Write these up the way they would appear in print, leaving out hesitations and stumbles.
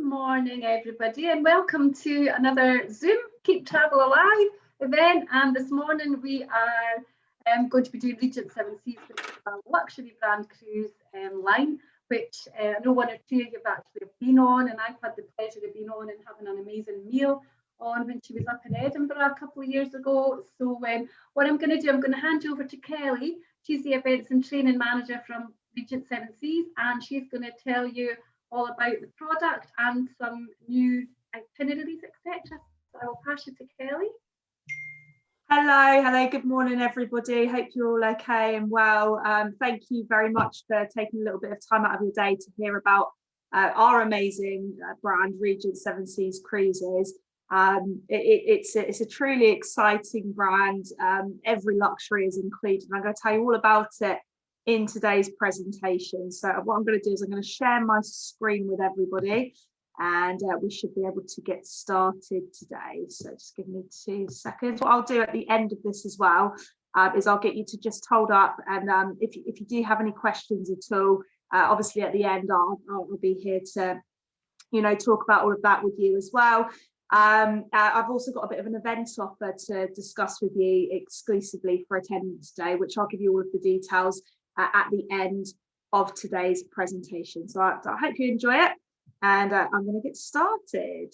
morning, everybody, and welcome to another Zoom Keep Travel Alive event. And this morning we are going to be doing Regent Seven Seas, which is a luxury brand cruise line, which I know one or two of you have actually been on, and I've had the pleasure of being on and having an amazing meal on when she was up in Edinburgh a couple of years ago. So what I'm going to do, I'm going to hand you over to Kelly. She's the events and training manager from Regent Seven Seas, and she's going to tell you all about the product and some new itineraries, etc. So I will pass you to Kelly. Hello, good morning, everybody. Hope you're all okay and well. Thank you very much for taking a little bit of time out of your day to hear about our amazing brand, Regent Seven Seas Cruises. It's a truly exciting brand. Every luxury is included. I'm going to tell you all about it in today's presentation. So what I'm going to do is I'm going to share my screen with everybody, and we should be able to get started today. So just give me 2 seconds. What I'll do at the end of this as well is I'll get you to just hold up, and if you do have any questions at all, obviously at the end I'll be here to talk about all of that with you as well. I've also got a bit of an event offer to discuss with you exclusively for attendance today, which I'll give you all of the details at the end of today's presentation. So I hope you enjoy it, and I'm going to get started.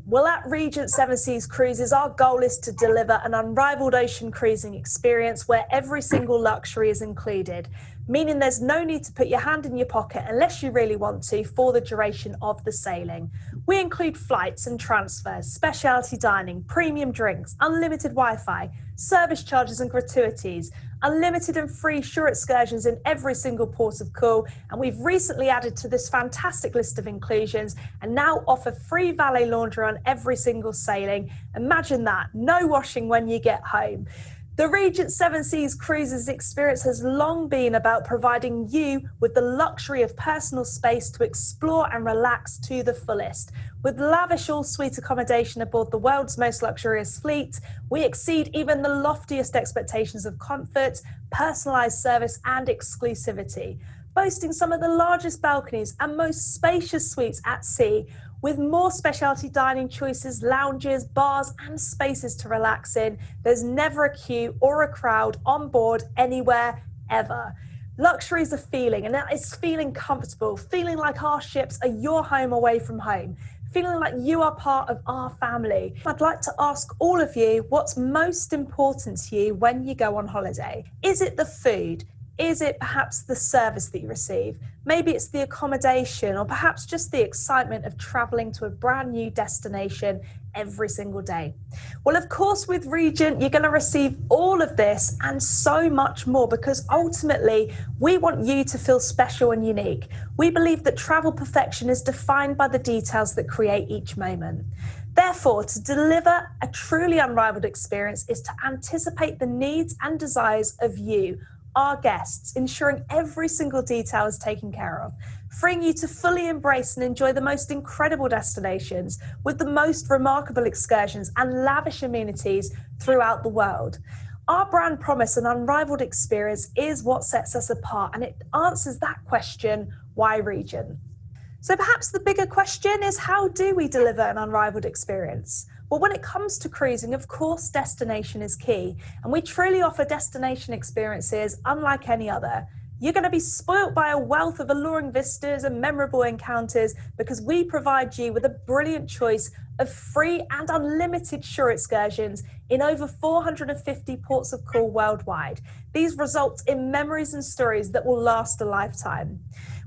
Well, at Regent Seven Seas Cruises, our goal is to deliver an unrivaled ocean cruising experience where every single luxury is included, meaning there's no need to put your hand in your pocket unless you really want to for the duration of the sailing. We include flights and transfers, specialty dining, premium drinks, unlimited Wi-Fi, service charges and gratuities, unlimited and free shore excursions in every single port of call, and we've recently added to this fantastic list of inclusions and now offer free valet laundry on every single sailing. Imagine that, no washing when you get home. The Regent Seven Seas Cruises experience has long been about providing you with the luxury of personal space to explore and relax to the fullest. With lavish all-suite accommodation aboard the world's most luxurious fleet, we exceed even the loftiest expectations of comfort, personalised service and exclusivity. Boasting some of the largest balconies and most spacious suites at sea, with more specialty dining choices, lounges, bars and spaces to relax in, there's never a queue or a crowd on board anywhere, ever. Luxury is a feeling, and that is feeling comfortable, feeling like our ships are your home away from home, feeling like you are part of our family. I'd like to ask all of you, what's most important to you when you go on holiday? Is it the food? Is it perhaps the service that you receive? Maybe it's the accommodation, or perhaps just the excitement of traveling to a brand new destination every single day. Well, of course, with Regent, you're going to receive all of this and so much more, because ultimately we want you to feel special and unique. We believe that travel perfection is defined by the details that create each moment. Therefore, to deliver a truly unrivaled experience is to anticipate the needs and desires of you, our guests, ensuring every single detail is taken care of, freeing you to fully embrace and enjoy the most incredible destinations with the most remarkable excursions and lavish amenities throughout the world. Our brand promise and unrivaled experience is what sets us apart, and it answers that question, why Regent? So perhaps the bigger question is, how do we deliver an unrivaled experience? Well, when it comes to cruising, of course, destination is key, and we truly offer destination experiences unlike any other. You're going to be spoilt by a wealth of alluring vistas and memorable encounters, because we provide you with a brilliant choice of free and unlimited shore excursions in over 450 ports of call worldwide. These result in memories and stories that will last a lifetime.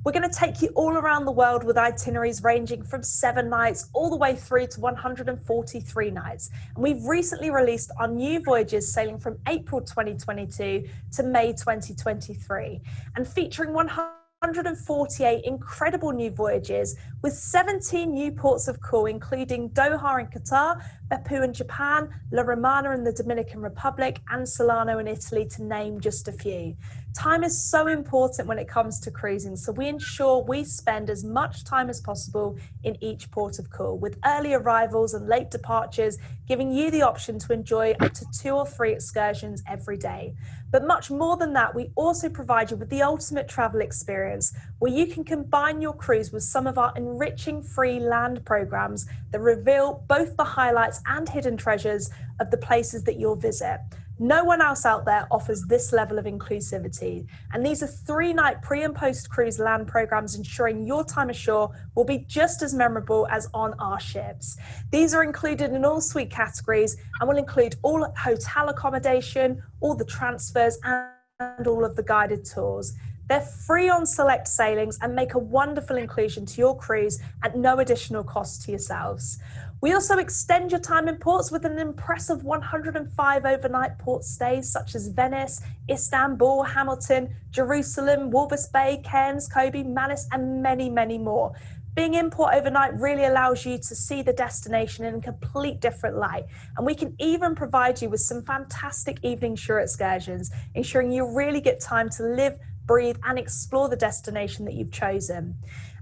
We're going to take you all around the world with itineraries ranging from 7 nights all the way through to 143 nights. And we've recently released our new voyages sailing from April 2022 to May 2023, and featuring 148 incredible new voyages with 17 new ports of call, including Doha in Qatar, Beppu in Japan, La Romana in the Dominican Republic, and Solano in Italy, to name just a few. Time is so important when it comes to cruising, so we ensure we spend as much time as possible in each port of call, with early arrivals and late departures giving you the option to enjoy up to 2 or 3 excursions every day. But much more than that, we also provide you with the ultimate travel experience, where you can combine your cruise with some of our enriching free land programs that reveal both the highlights and hidden treasures of the places that you'll visit. No one else out there offers this level of inclusivity. And these are 3-night pre and post cruise land programs, ensuring your time ashore will be just as memorable as on our ships. These are included in all suite categories and will include all hotel accommodation, all the transfers, and all of the guided tours. They're free on select sailings and make a wonderful inclusion to your cruise at no additional cost to yourselves. We also extend your time in ports with an impressive 105 overnight port stays, such as Venice, Istanbul, Hamilton, Jerusalem, Walvis Bay, Cairns, Kobe, Manus, and many, many more. Being in port overnight really allows you to see the destination in a complete different light. And we can even provide you with some fantastic evening shore excursions, ensuring you really get time to live, breathe, and explore the destination that you've chosen.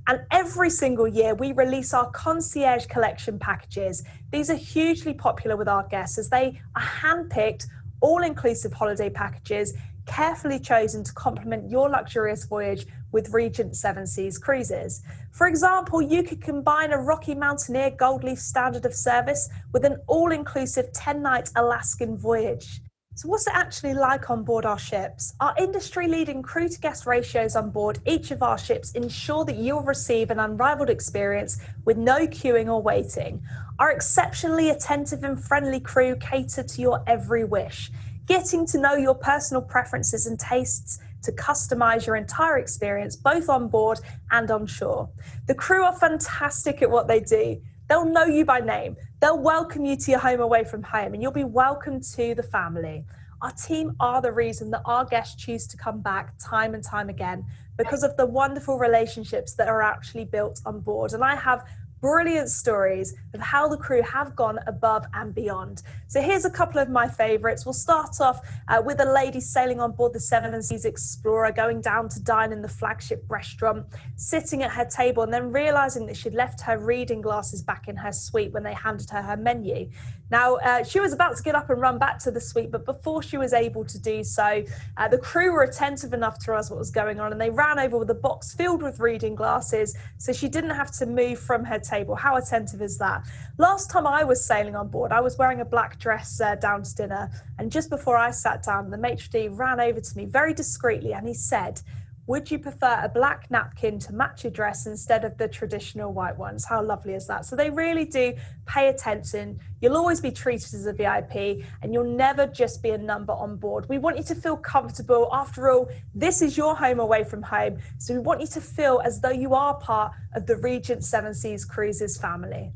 And every single year, we release our concierge collection packages. These are hugely popular with our guests as they are handpicked, all-inclusive holiday packages, carefully chosen to complement your luxurious voyage with Regent 7 Seas Cruises. For example, you could combine a Rocky Mountaineer Gold Leaf standard of service with an all-inclusive 10-night Alaskan voyage. So what's it actually like on board our ships? Our industry-leading crew-to-guest ratios on board each of our ships ensure that you'll receive an unrivaled experience with no queuing or waiting. Our exceptionally attentive and friendly crew cater to your every wish, getting to know your personal preferences and tastes to customize your entire experience, both on board and on shore. The crew are fantastic at what they do. They'll know you by name. They'll welcome you to your home away from home, and you'll be welcomed to the family. Our team are the reason that our guests choose to come back time and time again, because of the wonderful relationships that are actually built on board. And I have brilliant stories of how the crew have gone above and beyond. So here's a couple of my favorites. We'll start off with a lady sailing on board the 7 Seas Explorer, going down to dine in the flagship restaurant, sitting at her table and then realizing that she'd left her reading glasses back in her suite when they handed her her menu. Now, she was about to get up and run back to the suite, but before she was able to do so, the crew were attentive enough to realize what was going on, and they ran over with a box filled with reading glasses, so she didn't have to move from her table. How attentive is that? Last time I was sailing on board, I was wearing a black dress down to dinner, and just before I sat down, the maitre d' ran over to me very discreetly, and he said, "Would you prefer a black napkin to match your dress instead of the traditional white ones?" How lovely is that? So they really do pay attention. You'll always be treated as a VIP, and you'll never just be a number on board. We want you to feel comfortable. After all, this is your home away from home. So we want you to feel as though you are part of the Regent 7 Seas Cruises family.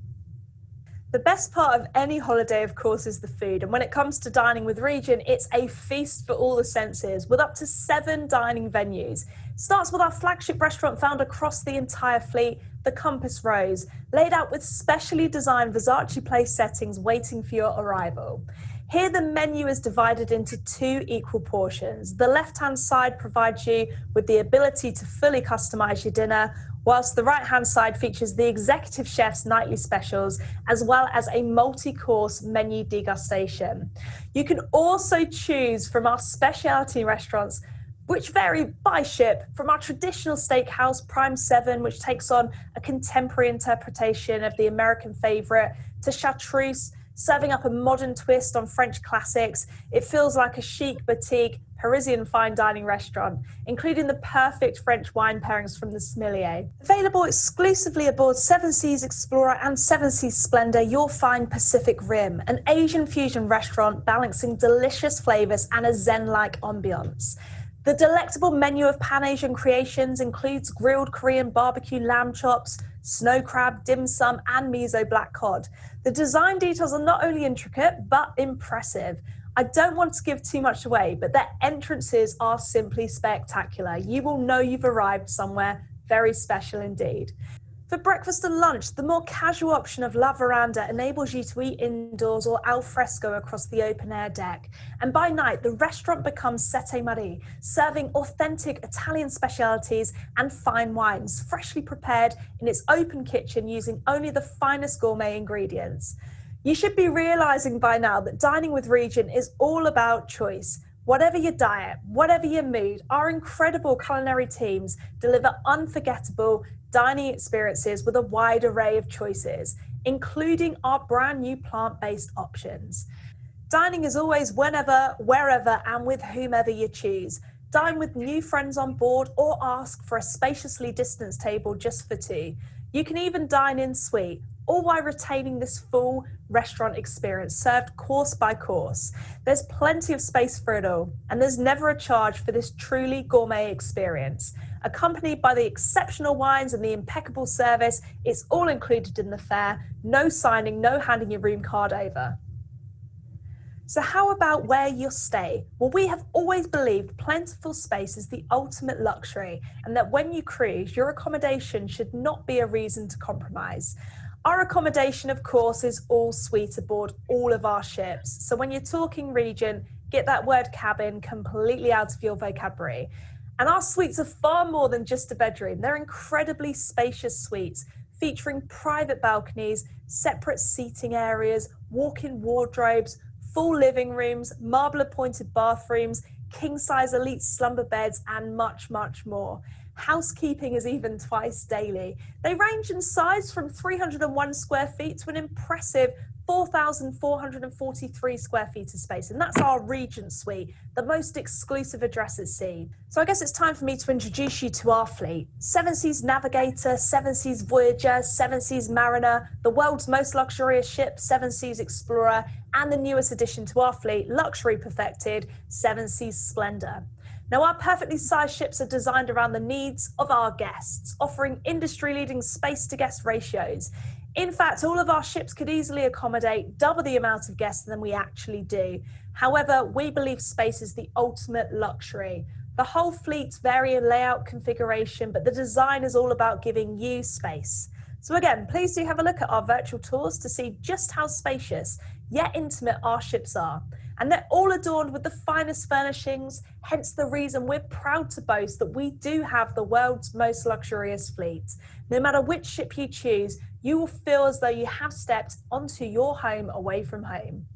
The best part of any holiday, of course, is the food. And when it comes to dining with Regent, it's a feast for all the senses, with up to 7 dining venues. It starts with our flagship restaurant found across the entire fleet, the Compass Rose, laid out with specially designed Versace place settings waiting for your arrival. Here, the menu is divided into 2 equal portions. The left-hand side provides you with the ability to fully customize your dinner, whilst the right-hand side features the executive chef's nightly specials, as well as a multi-course menu degustation. You can also choose from our specialty restaurants, which vary by ship, from our traditional steakhouse, Prime 7, which takes on a contemporary interpretation of the American favorite, to chartreuse, serving up a modern twist on French classics. It feels like a chic boutique Parisian fine dining restaurant, including the perfect French wine pairings from the sommelier. Available exclusively aboard 7 Seas Explorer and 7 Seas Splendor, you'll find Pacific Rim, an Asian fusion restaurant balancing delicious flavors and a zen-like ambiance. The delectable menu of Pan-Asian creations includes grilled Korean barbecue lamb chops, snow crab, dim sum, and miso black cod. The design details are not only intricate, but impressive. I don't want to give too much away, but their entrances are simply spectacular. You will know you've arrived somewhere very special indeed. For breakfast and lunch, the more casual option of La Veranda enables you to eat indoors or al fresco across the open-air deck. And by night, the restaurant becomes Sette Mari, serving authentic Italian specialities and fine wines, freshly prepared in its open kitchen using only the finest gourmet ingredients. You should be realising by now that dining with Regent is all about choice. Whatever your diet, whatever your mood, our incredible culinary teams deliver unforgettable dining experiences with a wide array of choices, including our brand new plant-based options. Dining is always whenever, wherever, and with whomever you choose. Dine with new friends on board or ask for a spaciously distanced table just for two. You can even dine in suite, all while retaining this full restaurant experience served course by course. There's plenty of space for it all, and there's never a charge for this truly gourmet experience. Accompanied by the exceptional wines and the impeccable service, it's all included in the fare. No signing, no handing your room card over. So how about where you'll stay? Well, we have always believed plentiful space is the ultimate luxury, and that when you cruise, your accommodation should not be a reason to compromise. Our accommodation, of course, is all suite aboard all of our ships. So when you're talking Regent, get that word cabin completely out of your vocabulary. And our suites are far more than just a bedroom. They're incredibly spacious suites featuring private balconies, separate seating areas, walk-in wardrobes, full living rooms, marble-appointed bathrooms, king-size elite slumber beds, and much, much more. Housekeeping is even twice daily. They range in size from 301 square feet to an impressive 4,443 square feet of space. And that's our Regent suite, the most exclusive address at sea. So I guess it's time for me to introduce you to our fleet. Seven Seas Navigator, Seven Seas Voyager, Seven Seas Mariner, the world's most luxurious ship, Seven Seas Explorer, and the newest addition to our fleet, luxury perfected, Seven Seas Splendor. Now, our perfectly sized ships are designed around the needs of our guests, offering industry-leading space-to-guest ratios. In fact, all of our ships could easily accommodate double the amount of guests than we actually do. However, we believe space is the ultimate luxury. The whole fleet's vary in layout configuration, but the design is all about giving you space. So again, please do have a look at our virtual tours to see just how spacious yet intimate our ships are. And they're all adorned with the finest furnishings, hence the reason we're proud to boast that we do have the world's most luxurious fleet. No matter which ship you choose, you will feel as though you have stepped onto your home away from home.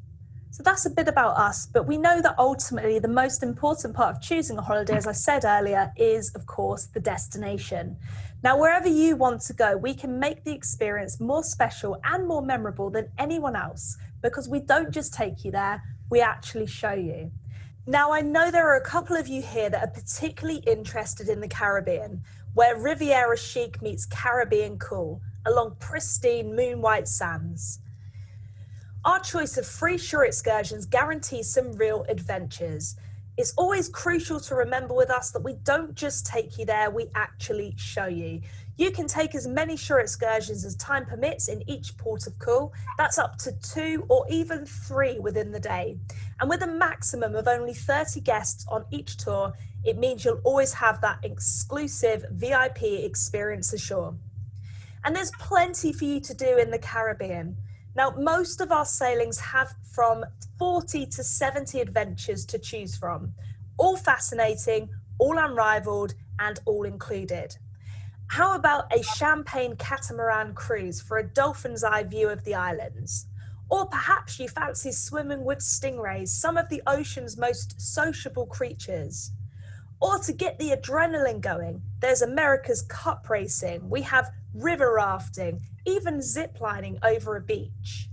So that's a bit about us, but we know that ultimately the most important part of choosing a holiday, as I said earlier, is of course the destination. Now, wherever you want to go, we can make the experience more special and more memorable than anyone else, because we don't just take you there, we actually show you. Now, I know there are a couple of you here that are particularly interested in the Caribbean, where Riviera chic meets Caribbean cool, along pristine moon-white sands. Our choice of free shore excursions guarantees some real adventures. It's always crucial to remember with us that we don't just take you there, we actually show you. You can take as many shore excursions as time permits in each port of call. That's up to 2 or even 3 within the day. And with a maximum of only 30 guests on each tour, it means you'll always have that exclusive VIP experience ashore. And there's plenty for you to do in the Caribbean. Now, most of our sailings have from 40 to 70 adventures to choose from, all fascinating, all unrivaled, and all included. How about a champagne catamaran cruise for a dolphin's eye view of the islands? Or perhaps you fancy swimming with stingrays, some of the ocean's most sociable creatures. Or to get the adrenaline going, there's America's Cup racing, we have river rafting, even ziplining over a beach.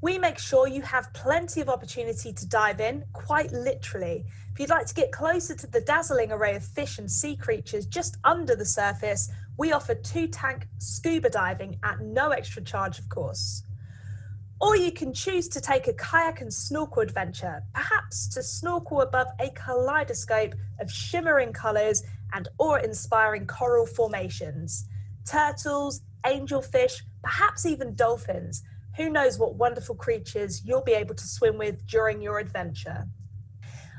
We make sure you have plenty of opportunity to dive in, quite literally. If you'd like to get closer to the dazzling array of fish and sea creatures just under the surface, we offer 2-tank scuba diving at no extra charge, of course. Or you can choose to take a kayak and snorkel adventure, perhaps to snorkel above a kaleidoscope of shimmering colours and awe-inspiring coral formations. Turtles, angelfish, perhaps even dolphins. Who knows what wonderful creatures you'll be able to swim with during your adventure.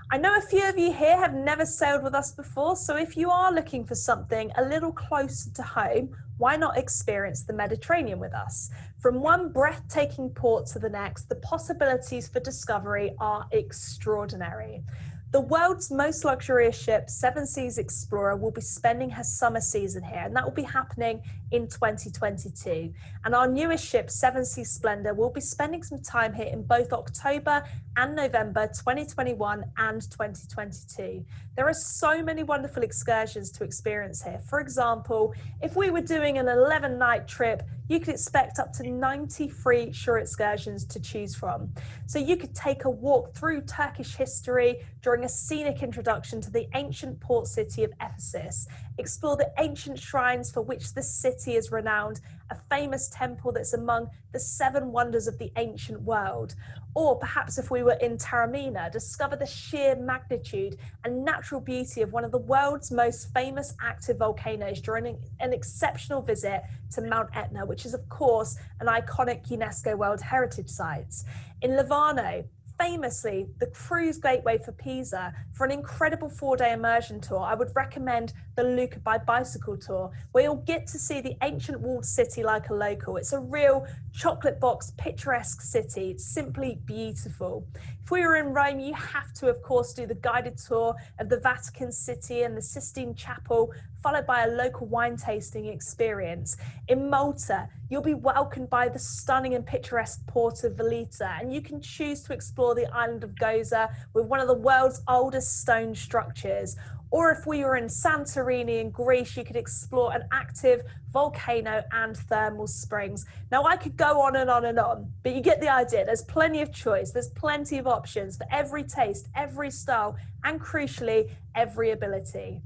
I know a few of you here have never sailed with us before, so if you are looking for something a little closer to home, why not experience the Mediterranean with us? From one breathtaking port to the next, the possibilities for discovery are extraordinary. The world's most luxurious ship, Seven Seas Explorer, will be spending her summer season here, and that will be happening in 2022. And our newest ship, Seven Seas Splendor, will be spending some time here in both October and November 2021 and 2022. There are so many wonderful excursions to experience here. For example, if we were doing an 11-night trip, you could expect up to 90 free shore excursions to choose from. So you could take a walk through Turkish history during a scenic introduction to the ancient port city of Ephesus, explore the ancient shrines for which the city is renowned, a famous temple that's among the 7 wonders of the ancient world. Or perhaps if we were in Taormina, discover the sheer magnitude and natural beauty of one of the world's most famous active volcanoes during an exceptional visit to Mount Etna, which is of course an iconic UNESCO World Heritage Site. In Livorno, famously the cruise gateway for Pisa, for an incredible 4-day immersion tour, I would recommend the Lucca by Bicycle tour, where you'll get to see the ancient walled city like a local. It's a real chocolate box, picturesque city. It's simply beautiful. If we were in Rome, you have to, of course, do the guided tour of the Vatican City and the Sistine Chapel, followed by a local wine tasting experience. In Malta, you'll be welcomed by the stunning and picturesque port of Valletta, and you can choose to explore the island of Goza with one of the world's oldest stone structures. Or if we were in Santorini in Greece, you could explore an active volcano and thermal springs. Now, I could go on and on and on, but you get the idea. There's plenty of choice. There's plenty of options for every taste, every style, and crucially, every ability.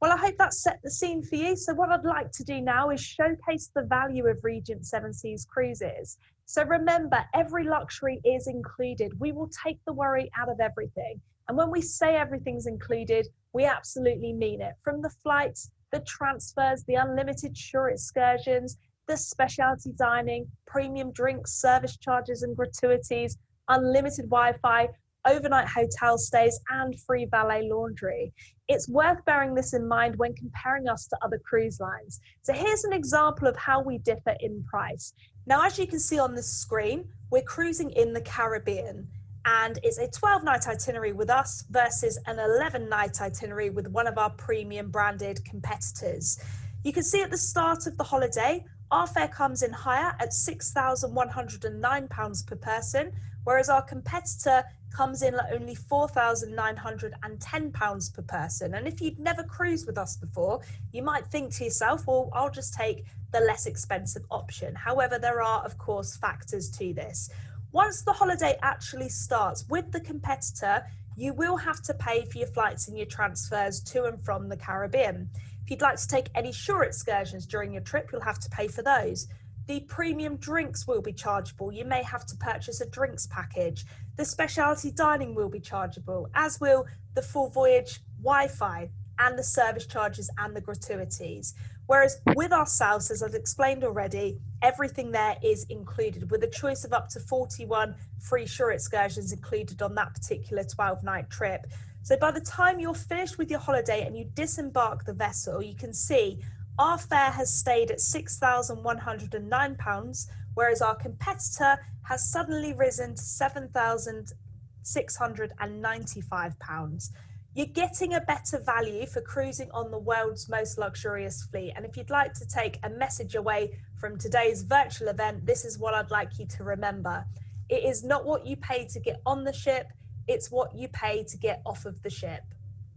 Well, I hope that set the scene for you. So what I'd like to do now is showcase the value of Regent Seven Seas Cruises. So remember, every luxury is included. We will take the worry out of everything. And when we say everything's included, we absolutely mean it. From the flights, the transfers, the unlimited shore excursions, the specialty dining, premium drinks, service charges and gratuities, unlimited Wi-Fi, overnight hotel stays, and free valet laundry. It's worth bearing this in mind when comparing us to other cruise lines. So here's an example of how we differ in price. Now, as you can see on the screen, we're cruising in the Caribbean, and it's a 12-night itinerary with us versus an 11-night itinerary with one of our premium branded competitors. You can see at the start of the holiday, our fare comes in higher at £6,109 per person, whereas our competitor comes in at only £4,910 per person. And if you'd never cruised with us before, you might think to yourself, well, I'll just take the less expensive option. However, there are, of course, factors to this. Once the holiday actually starts with the competitor, you will have to pay for your flights and your transfers to and from the Caribbean. If you'd like to take any shore excursions during your trip, you'll have to pay for those. The premium drinks will be chargeable. You may have to purchase a drinks package. The specialty dining will be chargeable, as will the full voyage Wi-Fi and the service charges and the gratuities. Whereas with ourselves, as I've explained already, everything there is included, with a choice of up to 41 free shore excursions included on that particular 12-night trip. So by the time you're finished with your holiday and you disembark the vessel, you can see our fare has stayed at £6,109, whereas our competitor has suddenly risen to £7,695. You're getting a better value for cruising on the world's most luxurious fleet. And if you'd like to take a message away from today's virtual event, this is what I'd like you to remember. It is not what you pay to get on the ship, it's what you pay to get off of the ship.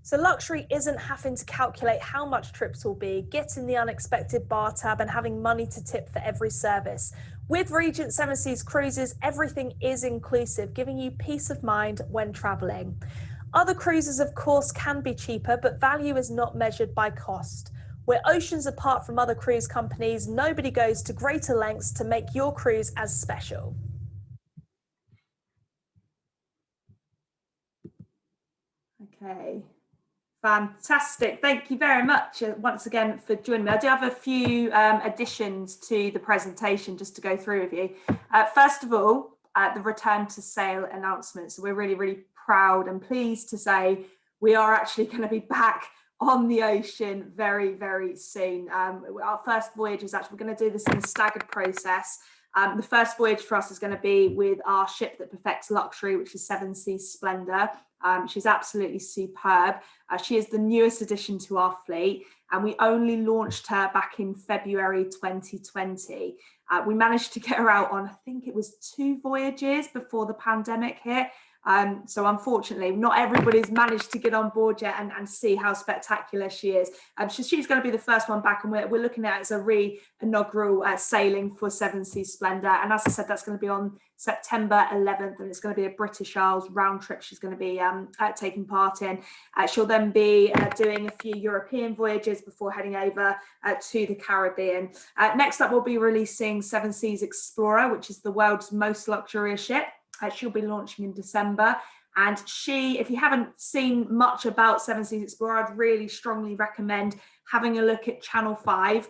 So luxury isn't having to calculate how much trips will be, getting the unexpected bar tab and having money to tip for every service. With Regent Seven Seas Cruises, everything is inclusive, giving you peace of mind when traveling. Other cruises, of course, can be cheaper, but value is not measured by cost. We're oceans apart from other cruise companies. Nobody goes to greater lengths to make your cruise as special. Okay. Fantastic. Thank you very much once again for joining me. I do have a few additions to the presentation just to go through with you. First of all, the return to sail announcement. So we're really, really proud and pleased to say we are actually going to be back on the ocean very, very soon. Our first voyage is actually, we're going to do this in a staggered process. The first voyage for us is going to be with our ship that perfects luxury, which is Seven Seas Splendor. She's absolutely superb. She is the newest addition to our fleet, and we only launched her back in February 2020. We managed to get her out on, I think it was 2 voyages before the pandemic hit. So unfortunately, not everybody's managed to get on board yet and see how spectacular she is. So she's going to be the first one back, and we're looking at it as a re-inaugural sailing for Seven Seas Splendor. And as I said, that's going to be on September 11th, and it's going to be a British Isles round trip she's going to be taking part in. She'll then be doing a few European voyages before heading over to the Caribbean. Next up, we'll be releasing Seven Seas Explorer, which is the world's most luxurious ship. She'll be launching in December. And she, if you haven't seen much about Seven Seas Explorer, I'd really strongly recommend having a look at Channel 5.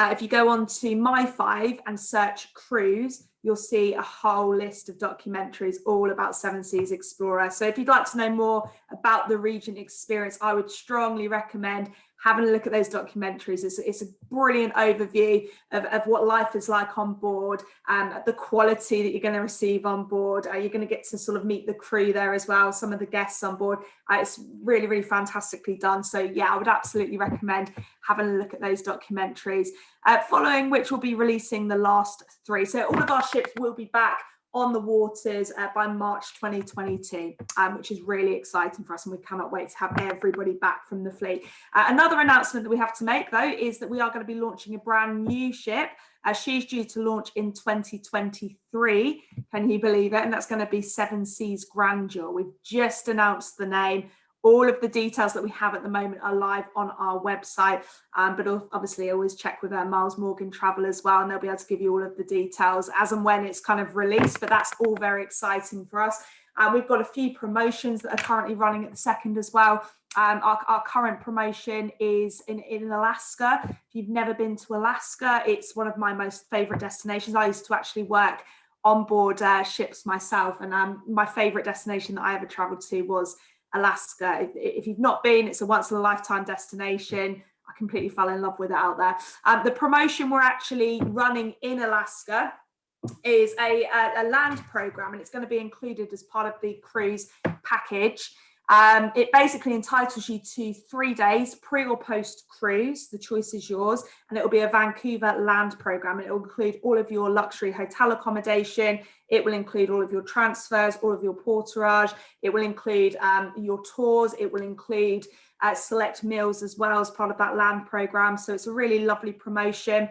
If you go on to My 5 and search cruise, you'll see a whole list of documentaries all about Seven Seas Explorer. So if you'd like to know more about the Regent experience, I would strongly recommend having a look at those documentaries. It's a brilliant overview of what life is like on board, the quality that you're going to receive on board. You're going to get to sort of meet the crew there as well, some of the guests on board. It's really, really fantastically done. So yeah, I would absolutely recommend having a look at those documentaries, following which we'll be releasing the last 3. So all of our ships will be back on the waters by March 2022, which is really exciting for us, and we cannot wait to have everybody back from the fleet. Another announcement that we have to make, though, is that we are going to be launching a brand new ship. She's due to launch in 2023, can you believe it? And that's going to be Seven Seas Grandeur. We've just announced the name. All of the details that we have at the moment are live on our website, but obviously always check with Miles Morgan Travel as well, and they'll be able to give you all of the details as and when it's kind of released, but that's all very exciting for us. We've got a few promotions that are currently running at the second as well. Our current promotion is in Alaska. If you've never been to Alaska, it's one of my most favourite destinations. I used to actually work on board ships myself, and my favourite destination that I ever travelled to was Alaska. If you've not been, it's a once in a lifetime destination. I completely fell in love with it out there. The promotion we're actually running in Alaska is a land program, and it's going to be included as part of the cruise package. It basically entitles you to 3 days pre or post cruise. The choice is yours, and it will be a Vancouver land program. It will include all of your luxury hotel accommodation. It will include all of your transfers, all of your porterage. It will include your tours. It will include select meals as well as part of that land program. So it's a really lovely promotion.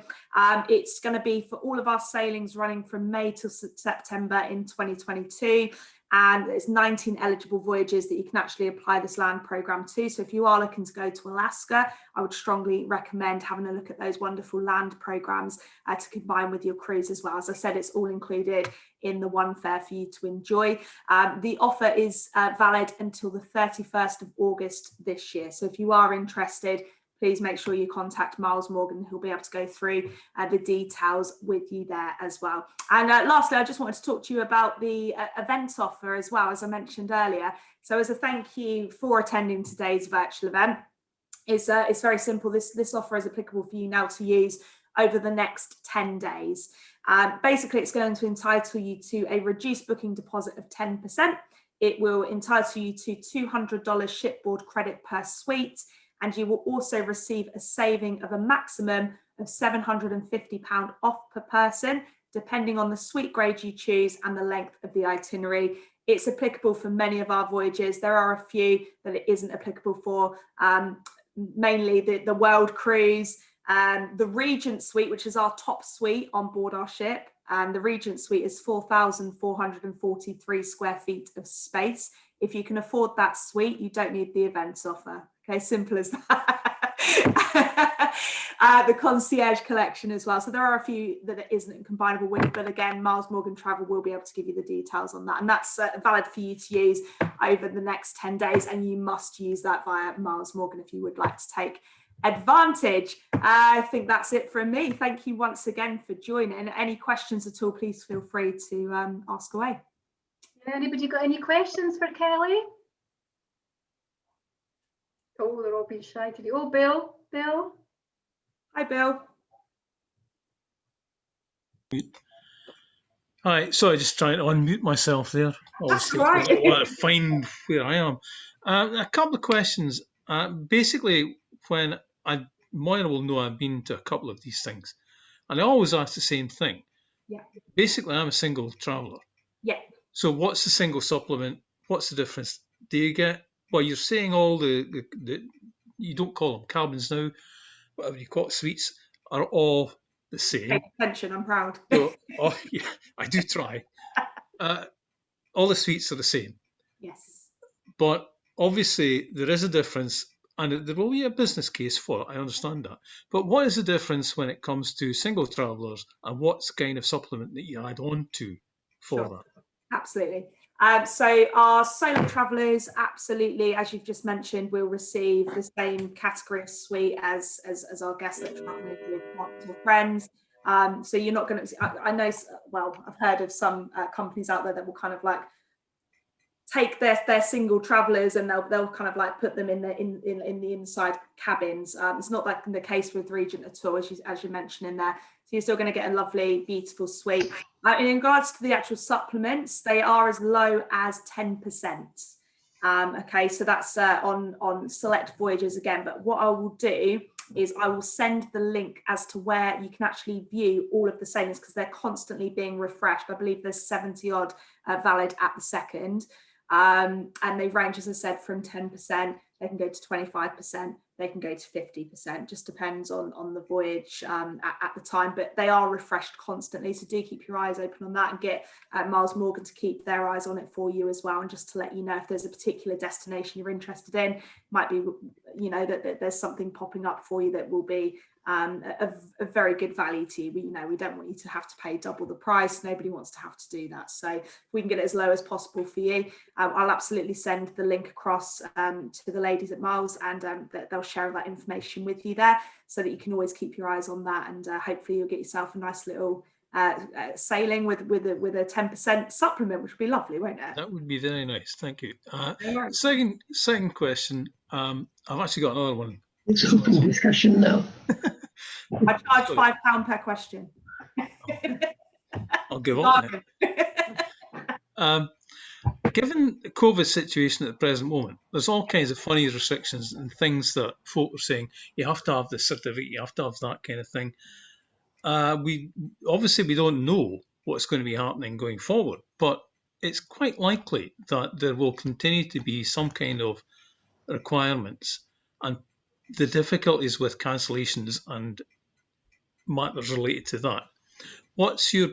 It's going to be for all of our sailings running from May till September in 2022. And there's 19 eligible voyages that you can actually apply this land program to. So if you are looking to go to Alaska, I would strongly recommend having a look at those wonderful land programs to combine with your cruise as well. As I said, it's all included in the one fare for you to enjoy. The offer is valid until the 31st of August this year. So if you are interested, please make sure you contact Miles Morgan, who'll be able to go through the details with you there as well. And lastly, I just wanted to talk to you about the events offer as well, as I mentioned earlier. So as a thank you for attending today's virtual event, it's very simple. This offer is applicable for you now to use over the next 10 days. Basically, it's going to entitle you to a reduced booking deposit of 10%. It will entitle you to $200 shipboard credit per suite, and you will also receive a saving of a maximum of £750 off per person, depending on the suite grade you choose and the length of the itinerary. It's applicable for many of our voyages. There are a few that it isn't applicable for, mainly the World Cruise, the Regent suite, which is our top suite on board our ship. The Regent suite is 4,443 square feet of space. If you can afford that suite, you don't need the events offer. Okay, simple as that. The concierge collection as well. So there are a few that it isn't combinable with, but again, Miles Morgan Travel will be able to give you the details on that. And that's valid for you to use over the next 10 days. And you must use that via Miles Morgan if you would like to take advantage. I think that's it from me. Thank you once again for joining. Any questions at all, please feel free to ask away. Anybody got any questions for Kelly? Oh, they're all being shy today. Oh, Bill. Hi, Bill. Hi, sorry, just trying to unmute myself there. That's Obviously, right. I want to find where I am. A couple of questions. Basically, Moira will know I've been to a couple of these things, and I always ask the same thing. Yeah. Basically, I'm a single traveller. Yeah. So what's the single supplement? What's the difference? Do you get, well, you're saying all the you don't call them cabins now, whatever you call it, suites, are all the same. Pay attention, I'm proud. So, oh, yeah, I do try. All the suites are the same. Yes. But obviously, there is a difference, and there will be a business case for it. I understand that. But what is the difference when it comes to single travellers, and what's the kind of supplement that you add on to for that? Absolutely. So our solo travellers, absolutely, as you've just mentioned, will receive the same category of suite as our guests that travel with multiple friends. So you're not going to. I know. Well, I've heard of some companies out there that will kind of like take their single travellers and they'll kind of like put them in the inside cabins. It's not like the case with Regent at all, as you mentioned in there. So you're still going to get a lovely, beautiful suite. In regards to the actual supplements, they are as low as 10%. Okay, so that's on select voyages again. But what I will do is I will send the link as to where you can actually view all of the savings, because they're constantly being refreshed. I believe there's 70 odd valid at the second. And they range, as I said, from 10%, they can go to 25%, they can go to 50%, just depends on the voyage at the time, but they are refreshed constantly. So do keep your eyes open on that, and get Miles Morgan to keep their eyes on it for you as well. And just to let you know, if there's a particular destination you're interested in, might be, you know, that there's something popping up for you that will be a very good value to you. We don't want you to have to pay double the price. Nobody wants to have to do that. So if we can get it as low as possible for you, I'll absolutely send the link across to the ladies at Miles, and they'll share that information with you there, so that you can always keep your eyes on that, and hopefully you'll get yourself a nice little sailing with a 10% supplement, which would be lovely, won't it? That would be very nice. Thank you. Second question. I've actually got another one. It's open discussion now. I charge £5 per question. I'll give up now. Given the COVID situation at the present moment, there's all kinds of funny restrictions and things that folk are saying, you have to have this certificate, you have to have that kind of thing. We don't know what's going to be happening going forward, but it's quite likely that there will continue to be some kind of requirements, and the difficulties with cancellations and matters related to that. What's your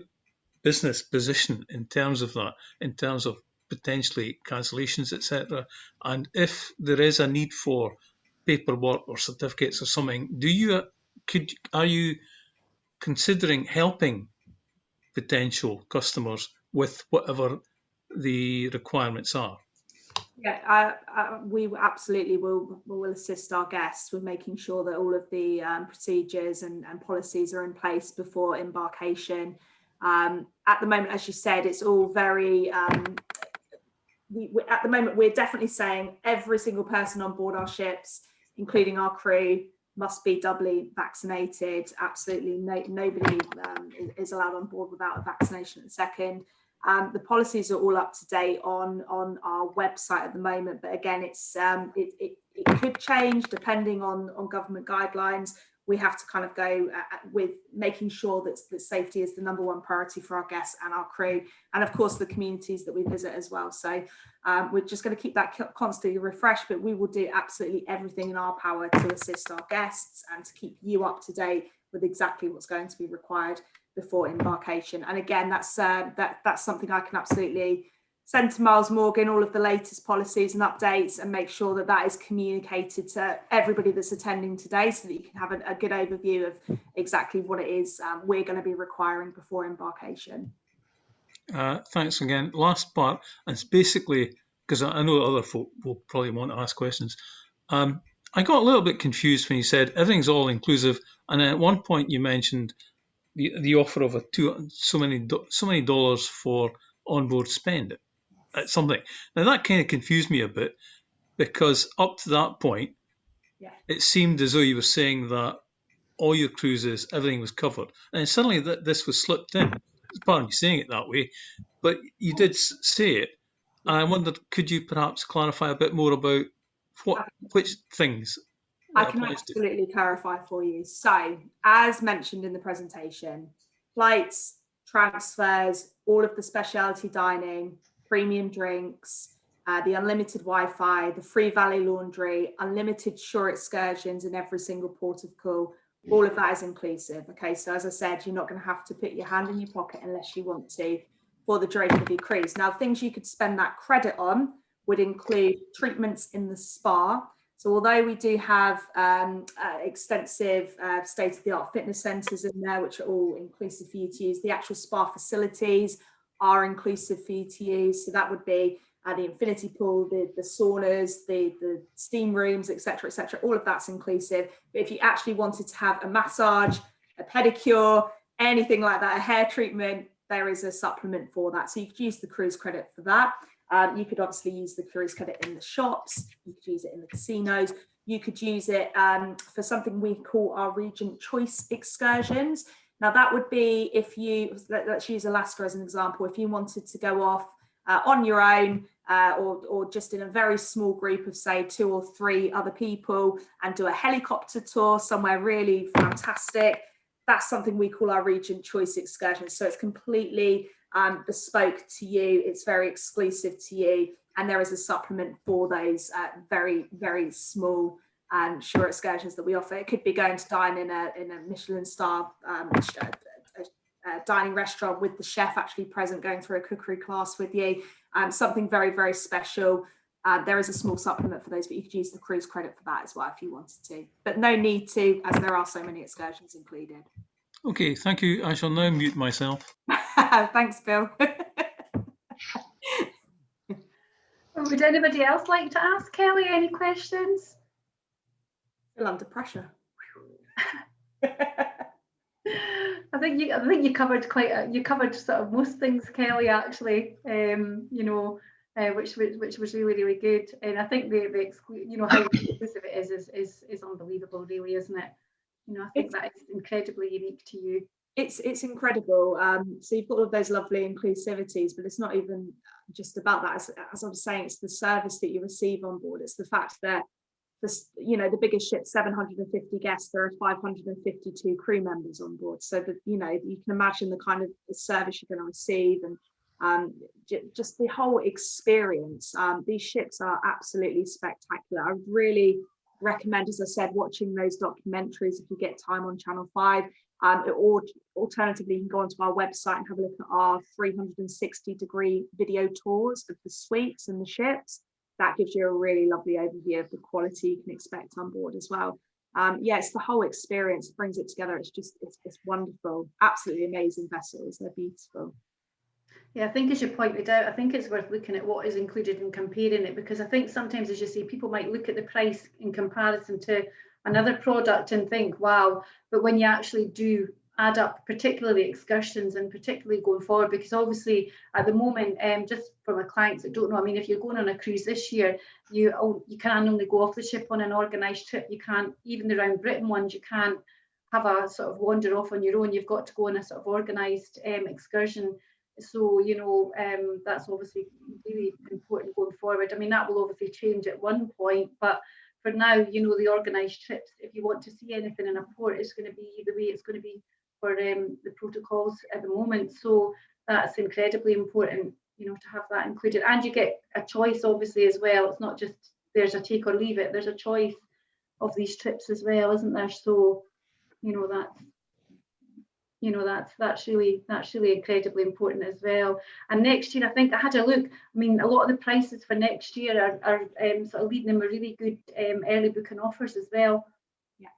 business position in terms of that, in terms of potentially cancellations, etc.? And if there is a need for paperwork or certificates or something, are you considering helping potential customers with whatever the requirements are? Yeah, we absolutely will assist our guests with making sure that all of the procedures and policies are in place before embarkation. At the moment, as you said, it's all very, at the moment, we're definitely saying every single person on board our ships, including our crew, must be doubly vaccinated. Absolutely nobody is allowed on board without a vaccination at the second. The policies are all up to date on our website at the moment, but again, it could change depending on government guidelines. We have to kind of go with making sure that safety is the number one priority for our guests and our crew, and of course the communities that we visit as well. So we're just going to keep that constantly refreshed, but we will do absolutely everything in our power to assist our guests and to keep you up to date with exactly what's going to be required before embarkation. And again, that's something I can absolutely send to Miles Morgan, all of the latest policies and updates, and make sure that is communicated to everybody that's attending today, so that you can have a good overview of exactly what it is we're going to be requiring before embarkation. Thanks again. Last part, and it's basically because I know other folk will probably want to ask questions. I got a little bit confused when you said everything's all inclusive, and at one point you mentioned the offer of so many dollars for onboard spend at something. Now that kind of confused me a bit, because up to that point it seemed as though you were saying that all your cruises, everything was covered, and suddenly this was slipped in. Pardon me saying it that way, but you did say it, and I wondered, could you perhaps clarify a bit more about which things I it can applies to? absolutely clarify for you. So, as mentioned in the presentation, flights, transfers, all of the specialty dining, premium drinks, the unlimited Wi-Fi, the free valet laundry, unlimited shore excursions in every single port of call, all of that is inclusive. Okay, so as I said, you're not going to have to put your hand in your pocket unless you want to for the duration of your cruise. Now, things you could spend that credit on would include treatments in the spa. So although we do have extensive state-of-the-art fitness centres in there, which are all inclusive for you to use, the actual spa facilities are inclusive for you to use. So that would be the infinity pool, the saunas, the steam rooms, etc., etc. All of that's inclusive. But if you actually wanted to have a massage, a pedicure, anything like that, a hair treatment, there is a supplement for that. So you could use the cruise credit for that. You could obviously use the cruise credit in the shops. You could use it in the casinos. You could use it for something we call our Regent Choice excursions. Now that would be if you, let's use Alaska as an example, if you wanted to go off on your own or just in a very small group of say 2 or 3 other people and do a helicopter tour somewhere really fantastic. That's something we call our Regent Choice excursion. So it's completely bespoke to you. It's very exclusive to you. And there is a supplement for those very, very small shore excursions that we offer. It could be going to dine in a Michelin star dining restaurant with the chef actually present, going through a cookery class with you. Something very, very special. There is a small supplement for those, but you could use the cruise credit for that as well if you wanted to. But no need to, as there are so many excursions included. Okay, thank you. I shall now mute myself. Thanks, Bill. Would anybody else like to ask Kelly any questions? Feel under pressure. I think you covered you covered sort of most things, Kelly. Actually, which was really, really good. And I think how exclusive it is unbelievable, really, isn't it? I think that is incredibly unique to you. It's incredible. So you've got all of those lovely inclusivities, but it's not even just about that. As I was saying, it's the service that you receive on board. It's the fact that the biggest ship, 750 guests, there are 552 crew members on board. So that you can imagine the kind of service you're going to receive and just the whole experience. These ships are absolutely spectacular. I would really recommend, as I said, watching those documentaries if you get time on Channel 5. Or alternatively, you can go onto our website and have a look at our 360-degree video tours of the suites and the ships. That gives you a really lovely overview of the quality you can expect on board as well. It's the whole experience that brings it together. It's wonderful. Absolutely amazing vessels. They're beautiful. Yeah, I think as you pointed out, I think it's worth looking at what is included and comparing it, because I think sometimes, as you say, people might look at the price in comparison to another product and think, wow, but when you actually do add up, particularly excursions and particularly going forward, because obviously at the moment, just for my clients that don't know, I mean, if you're going on a cruise this year, you can only go off the ship on an organised trip. You can't, even the round Britain ones, you can't have a sort of wander off on your own. You've got to go on a sort of organised excursion. So, that's obviously really important going forward. I mean, that will obviously change at one point, but for now, the organised trips, if you want to see anything in a port, it's going to be the way it's going to be for the protocols at the moment. So that's incredibly important, to have that included. And you get a choice, obviously, as well. It's not just there's a take or leave it. There's a choice of these trips as well, isn't there? So, that's really incredibly important as well. And next year, I think I had a look. I mean, a lot of the prices for next year are sort of leading them with really good early booking offers as well. Yeah,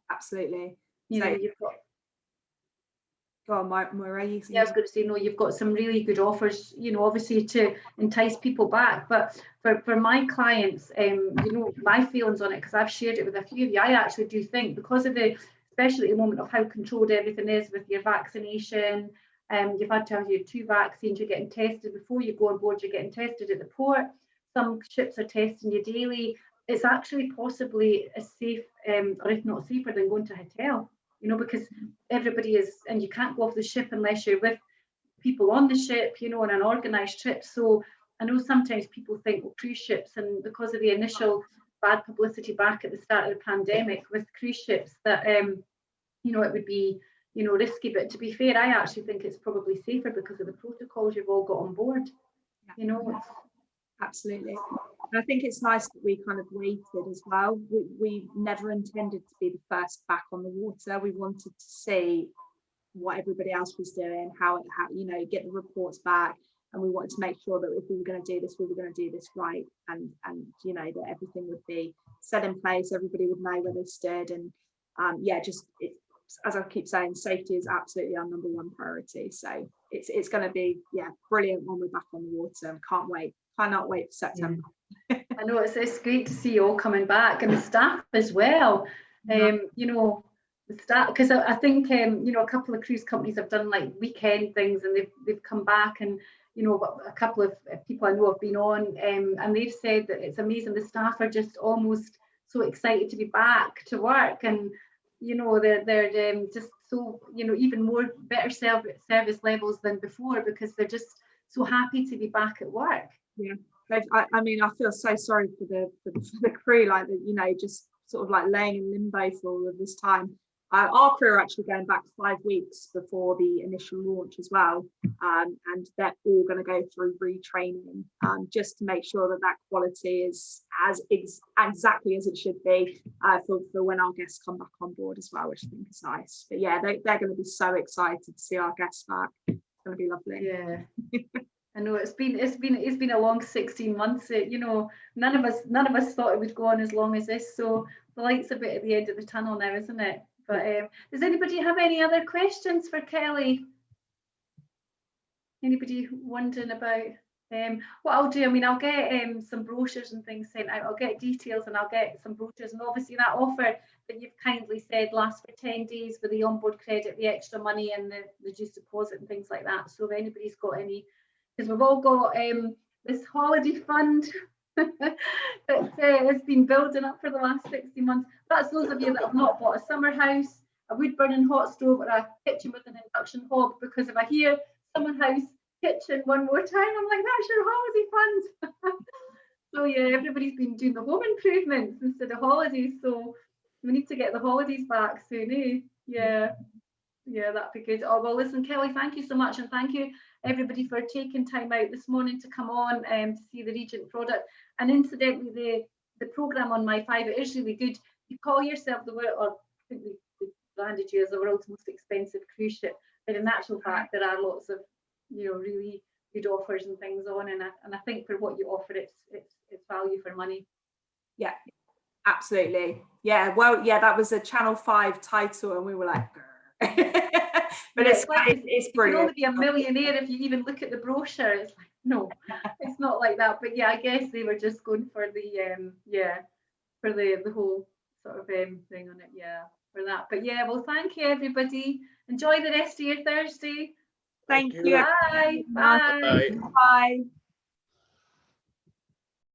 absolutely. You've got. Go on, Moira. Yeah, I was going to say, no, you've got some really good offers, obviously to entice people back. But for my clients, my feelings on it, because I've shared it with a few of you, I actually do think because of especially at the moment of how controlled everything is with your vaccination, you've had to have your 2 vaccines, you're getting tested before you go on board, you're getting tested at the port. Some ships are testing you daily. it's actually possibly as safe, or if not safer, than going to a hotel, you know, because everybody is, and you can't go off the ship unless you're with people on the ship, you know, on an organised trip. So I know sometimes people think, well, cruise ships, and because of the initial bad publicity back at the start of the pandemic with cruise ships, that you know, it would be, you know, risky. But to be fair, I actually think it's probably safer because of the protocols you've all got on board. You know, absolutely. And I think it's nice that we kind of waited as well. We never intended to be the first back on the water. We wanted to see what everybody else was doing, how you know, get the reports back, and we wanted to make sure that if we were going to do this, we were going to do this right, and you know, that everything would be set in place, everybody would know where they stood, and yeah, just as I keep saying, safety is absolutely our number one priority. So it's going to be, yeah, brilliant when we're back on the water. Cannot wait for September. I know it's great to see you all coming back, and the staff as well. You know, the staff, because I think you know, a couple of cruise companies have done like weekend things, and they've come back, and you know, a couple of people I know have been on, and they've said that it's amazing. The staff are just almost so excited to be back to work, and you know, they're just so, you know, even more better service levels than before, because they're just so happy to be back at work. Yeah, I mean, I feel so sorry for the crew, like that, you know, just sort of like laying in limbo for all of this time. Our crew are actually going back 5 weeks before the initial launch as well, and they're all going to go through retraining, just to make sure that quality is exactly as it should be, for when our guests come back on board as well, which I think is nice. But yeah, they're going to be so excited to see our guests back. It's going to be lovely. Yeah. I know it's been a long 16 months. You know, none of us thought it would go on as long as this. So the light's a bit at the end of the tunnel now, isn't it? But does anybody have any other questions for Kelly? Anybody wondering about what I'll do? I mean, I'll get some brochures and things sent out. I'll get details, and I'll get some brochures, and obviously that offer that you've kindly said lasts for 10 days with the onboard credit, the extra money, and the reduced deposit and things like that. So if anybody's got any, because we've all got this holiday fund that has been building up for the last 60 months. That's those of you that have not bought a summer house, a wood burning hot stove, or a kitchen with an induction hob, because if I hear summer house kitchen one more time, I'm like, that's your holiday fund. So yeah, everybody's been doing the home improvements instead of holidays, so we need to get the holidays back soon, eh? Yeah, that'd be good. Oh, well, listen, Kelly, thank you so much, and thank you everybody for taking time out this morning to come on to see the Regent product. And incidentally, the programme on My Five, it is really good. You call yourself the world, or I think we branded you as the world's most expensive cruise ship, but in actual fact, there are lots of, you know, really good offers and things on, and I think for what you offer, it's value for money. Yeah, absolutely. Yeah, well, yeah, that was a Channel 5 title, and we were like, but yeah, it's brilliant. You can only be a millionaire if you even look at the brochure. It's like, no, it's not like that. But yeah, I guess they were just going for the for the whole sort of thing on it, yeah, for that. But yeah, well, thank you everybody. Enjoy the rest of your Thursday. Thank you. Bye. Bye. Bye.